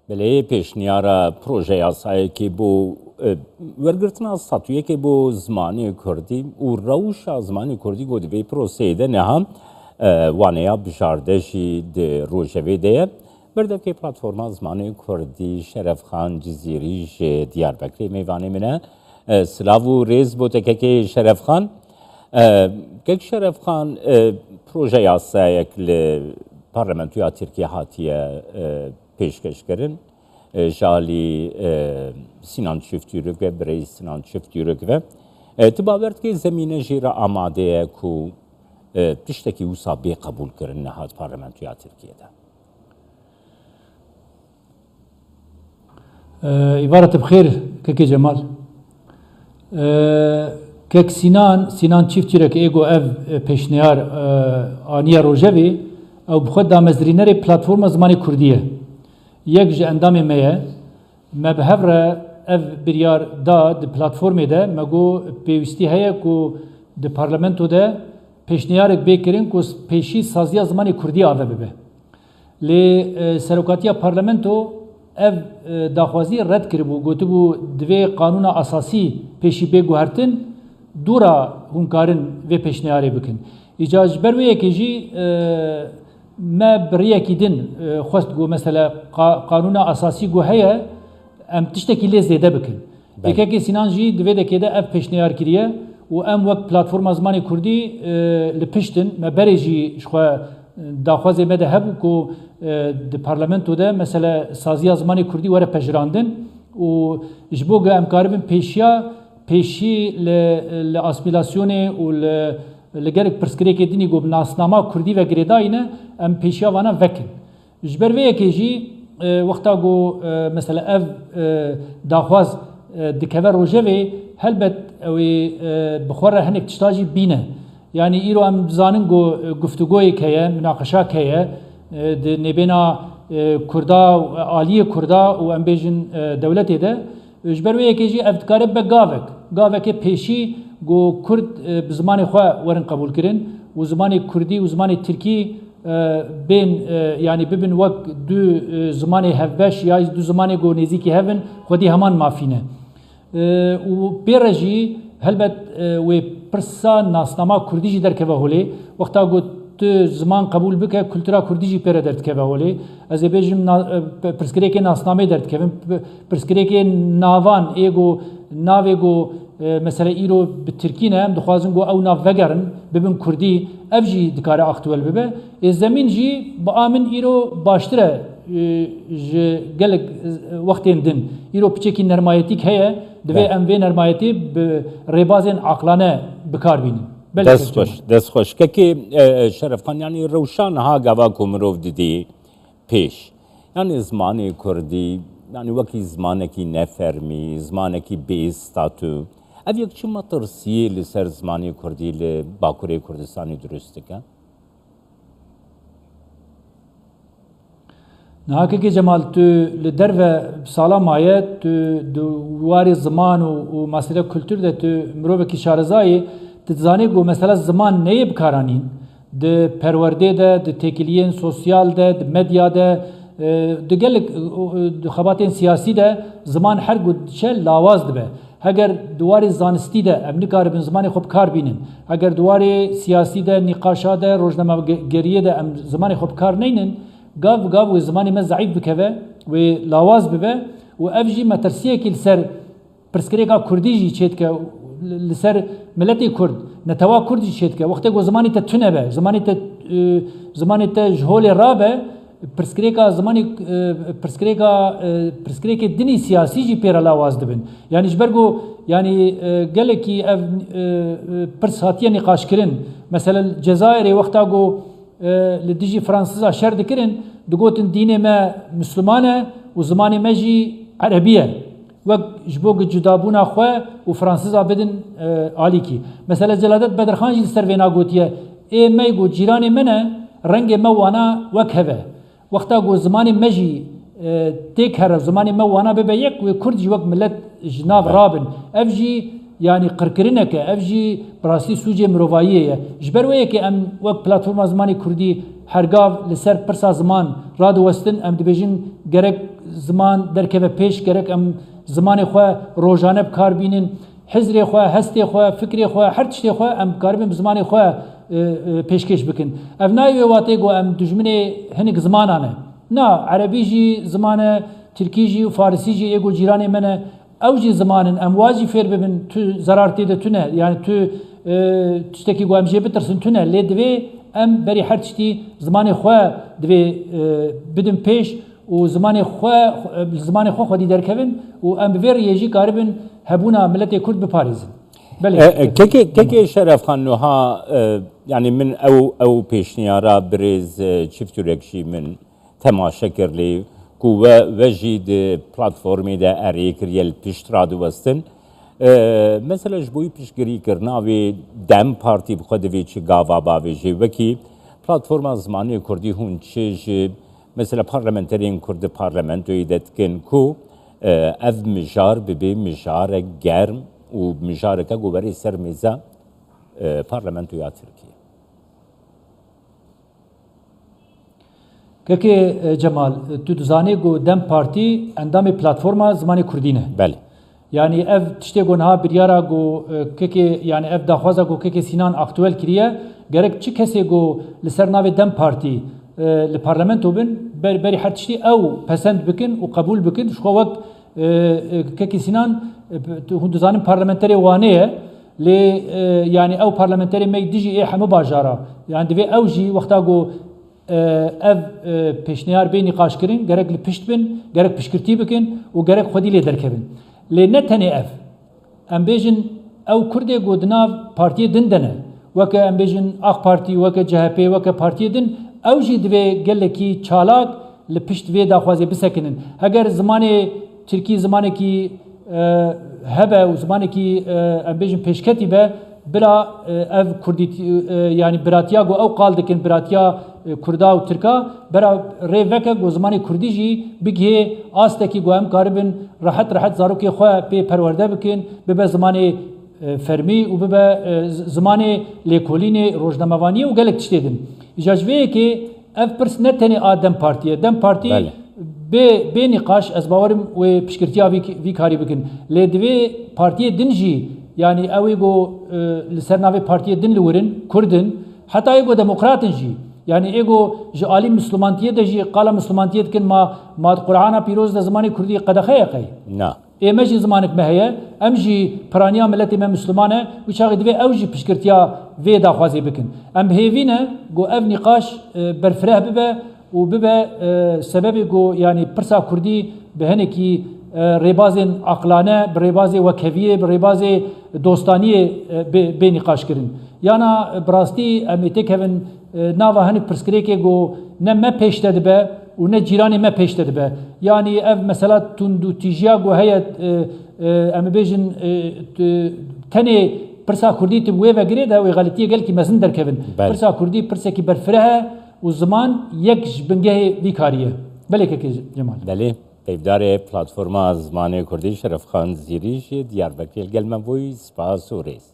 بله پیشنیار پروژه یاسایی بو ورگرتنا ستاتویی بو زمانی کردی و روش زمانی کردی گودی وی پروسه ده نه هم وانیا بشاردشی ده روجوی ده برده که پلتفرم زمانی کردی شرف خان جزیری دیاربکری میوانی منه سلاو ریز بوده که شرف خان که شرف خان پروژه یاسایی که پارلمانتویا ترکیه هاتیه پیشکش کردن جالی سینان چفتیرک و برای سینان چفتیرک و تباورد که زمینه جیرا آماده کو تشتکی وسابی قبول کردن نهاد پارلمانتویا ترکیه ده. عبارت بخیر که جمال که سینان چفتیرک ایگو اف پیشنیار آنیا روجوی او بخود دامزرینر پلتفرم زمانی کردیه یک جه اندام میه ما به هفره اف بریار دا پلتفرمی ده مگو پیوستی هیا کو ده پارلمنتو ده پیشنیارک بکرین کو پیشی سازیا زمانی کردی آوه ببه لی سروکاتیا پارلمنتو اف داخوازی رد کربو گوتو بو دوی قانون اساسی پیشی بگو هرتن دورا هنکارن و پیشنیاری بکن ایجاج برویه که جی ما بريه كيدن خست جو مثلا قانون اساسي جو هي ام تشتكي لي زياده بكن يكاكي سينان جي دويده كده اف بيشنيار كريه و ام وقت بلاتفورم زماني كردي لبشتن ما بريجي شخوا داخوازي مده هبو كو د پارلمنتو ده مثلا سازيا زماني كردي وره پجراندن و جبوغا ام كاربن پیشی لاسمیلاسیونه و لگرک پرسکری که دینی گو بناسنامه کردی و گریداینه ام پیشیا وانا وکن جبر وی که جی وقتا گو مثلا اف داخواز دکور روجوی هلبت اوی بخوره هنک تشتاجی بینه یعنی ایرو ام زانن گو گفتگوی که مناقشه که نبینا کردا عالی کردا و ام بیجن دولتی ده جبر وی که جی افتکار به گاوک پیشی گو کرد بزمان خواه ورن قبول کرن و زمان کردی و زمان ترکی بین یعنی ببین وقت دو زمان هفبش یا دو زمان گو نزیکی هفن خودی همان مافینه و بیرجی هلبت و پرسا ناسنامه کردی جی در که هولی وقتا گو تو زمان قبول بکه کلتورا کردی جی پیره درد که هولی از بیجم پرسکری که ناسنامه درد که پرسکری که ناوان ایگو ناویگو مثلا ایرو به ترکی نه دخوازن گو او ناو وگرن ببین کردی افجی دکاره اختوال ببه زمین جی با آمن ایرو باشتره گلک وقتی دن ایرو پچکی نرمایتی که هیه دوی اموی نرمایتی به ریبازین عقلانه بکار بینیم دست خوش که شرف خان یعنی روشان ها گوا کمروف دیدی پیش یعنی زمانی کردی یعنی وکی زمانه کی نفرمی زمانه کی بیستاتو اف یک چما ترسیه لسر زمانی کردی لباکوری کردستانی درسته که؟ نه که جمال تو لدر و سالا مایه تو دواری زمان و مسئله کلتور ده تو مروه کی شارزایی تزانی گو مثلا زمان نیب کارانین ده پرورده ده تکیلین سوسیال ده مدیا ده دگل خباتین سیاسی ده زمان هر گود چه لاواز ده اگر دواری زانستی ده امنی کار بین زمانی خوب کار بینن اگر دواری سیاسی ده نقاشا ده روزنامه گریه ده زمانی خوب کار نینن گاو و زمانی ما ضعیف بکوه و لاواز ببه و افجی مترسیه که لسر پرسکری که کردی جی چید که لسر ملتی کرد نتوا کردی چید که وقتی گو زمانی تا تونه به زمانی تا جهول رابه پرسکریکا زمانی پرسکریک دینی سیاسی جی پیرا لاواز دبن یعنی جبرگو یعنی گلکی پرساتیه نقاش کرن مثلا الجزائر وقتا گو لدیجی فرانسیزا شر دکرن دگوتن دین ما مسلمانه و زمانی ما جی عربیه وقت جبوگ جدابونا خواه و فرانسیزا بدن عالی کی مثلا جلالت بدرخان جی سروینا گوتیه ای می گو جیران منه رنگ موانا وکهوه وقتا گو زمانی مجی تیک هر زمانی موانا ببه یک و کردی وقت ملت جناب رابن افجی یعنی قرکرینه که افجی براستی سوجه مرواییه جبرویه که ام وقت پلاتفورم زمانی کردی هرگاو لسر پرسا زمان رادو وستن ام دبیجن گرک زمان دەرکەوە پێش گەرەک ئەم زمانی خۆ ڕۆژانە بکاربینن حزرێ خۆ هەستێ خۆ فکرێ خۆ هەر شتێ خۆ ئەم کاربن زمانی خۆ پێشکەش بکن ئەف ناوێ واتێ گۆ ئەم دژمنێ هەنێک زمانانە نا عەرەبیژی زمانە ترکیژی و فارسیژی ئێگۆ جیرانی منە ئەوژی زمانن ئەم واجی فێر ببن تو زەرار تێدە تونە یعنی تو تشتێکی گو ئەم ژێ بترسن تونە لێ دەوێ ئەم بەری هەر تشتی زمانی خۆ دەوێ بدن پێش و زمانی خۆ خۆدی دەرکەون و ئەم بڤێ ڕێژی کاربن هەبوونا ملەتێ کورد بپارێزن کێکێ شەرەفخان نوها یعنی من ئەو پێشنیارە برێز چفتورێکشی من تەماشە کرد لێ ku ve jî di platformê de erê kiriye li pişt radibestin. Mesela ji bo piştgirîkirina wê dem partî bi xwe divê çi gava bavê jê wekî platforma zimanê Kurdî hûn çi ji mesela parlamenterên Kurd di parlamentoyê de dikin ku ev mijar bibe mijarek germ û mijareke goberê ser mêza parlamentoya Tirkiye. Kekê Cemal, tu dizanî ku Dem Partî endamê platforma zimanê Kurdî ne. Belê. Yani ev tiştê ku niha biryara ku kekê yani ev daxwaza ku kekê Sînan aktûel kiriye gerek çi kesê ku li ser navê Dem Partî li parlamento bin berî her tiştî ew pesend bikin û qebûl bikin ji xwe wek kekê Sînan hûn dizanin parlamenterê wane ye lê yani ew parlamenterê me dijî ê hemû bajara yani divê ew jî wexta ku ev pêşniyar bê nîqaşkirin gerek li pişt bin gerek piştgirtî bikin û gerek xwedî lê derkevin lê ne tenê ev em bêjin ew Kurdê ku di nav partiyê din de ne weke em bêjin Ak Partî weke CHP weke partiyê din ew jî divê gelekî çalak li pişt vê daxwazê bisekinin heger zimanê Tirkî zimanekî hebe û zimanekî em bêjin pêşketî be bira ev Kurdî yani biratiya ku ew qal dikin biratiya Kurda û Tirka bera rê veke ku zimanê Kurdî jî bigihê astekî ku em karibin rehet zarokê xwe pê perwerde bikin bibe zimanê fermî û bibe zimanê lêkolînê rojnamevaniyê û gelek tiştê din. Îja ji vê yekê ev pirs ne tenê a Dem Partî ye. Dem Partî bê nîqaş ez bawerim wê piştgirtiya vî karî bikin. Lê divê partiyê din jî yani ew ê ku li ser navê partiyê din li wirin Kurdin heta ê ku demokratin jî yani ê ku ji alî Müslümantiyê de jî qala Müslümantiyê dikin ma Qur'ana pîroz de zimanê Kurdî qedexeye qey. Ême jî zamanek me heye em jî piraniya milletê me Müslüman e û çaxê divê ew jî piştgirtiya vê daxwazê bikin. Em bihêvîne ku ev nîqaş berfireh bibe û bibe sebebê ku yani pirsa Kurdî bi hinekî rêbazên aqlane bi rêbazê wekeviyê bi rêbazê dostaniyê bê nîqaşkirin. Yana bi rastî em ê têkevin nava hinek pirsgirêkê ku ne me pêş de dibe û ne cîranê me pêş de dibe. Yani ev mesela tundûtîjiya ku heye em ê bêjin tenê pirsa Kurdî tib wê vegirê de wê xelîtiyê gelkî mezin derkevin. Pirsa Kurdî pirsekî berfireh e û ziman yek ji bingehê vî karî ye. Belê kekê Cemal. Belê. Peyvdarê platforma zimanê Kurdî Şerefxan Zîrî jî Diyarbekirê gelme bûyî spas û rêz.